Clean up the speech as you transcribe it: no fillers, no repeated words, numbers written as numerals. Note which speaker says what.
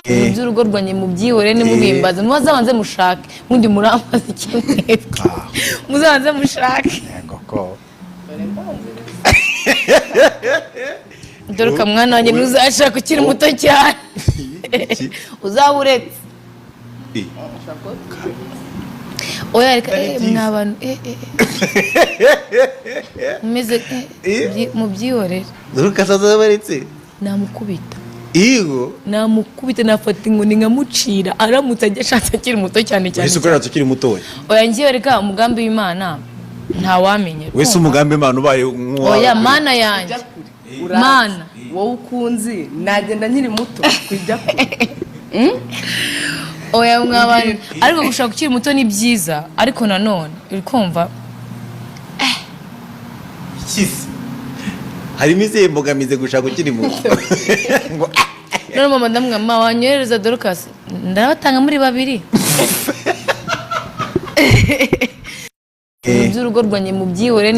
Speaker 1: by'urugo rwanjye mu byihore nimubimbaze muzabanze mushake undi muramaze icyumweru muzabanze mushake dore ka mwana wanjye ntuzashaka ukiri muto cyane uzaba uretse oya reka mw'abantu meze mu byihorere
Speaker 2: dore kasaza baretse
Speaker 1: namukubita
Speaker 2: namukubita
Speaker 1: nafata inkoni nkamucira aramutse ajya ashatse akiri muto cyane cyane
Speaker 2: wese ukorera ukiri mutoya
Speaker 1: oya ngiye reka umugambi w'Imana ntawamenye
Speaker 2: wese umugambi w'Imana ubaye
Speaker 1: oya mana yanjye mana
Speaker 3: wowe ukunzi nagenda nkiri muto kujya
Speaker 1: oya mw'abantu ariko gushaka ukiri muto ni byiza ariko nanone uri kumva
Speaker 2: ikisi harimo izihe mbogamizi gushaka ukiri muto
Speaker 1: none mama ndamwama wanyohereza Dorcas ndabatanga muri babiri by'urugo rwanjye mu byihore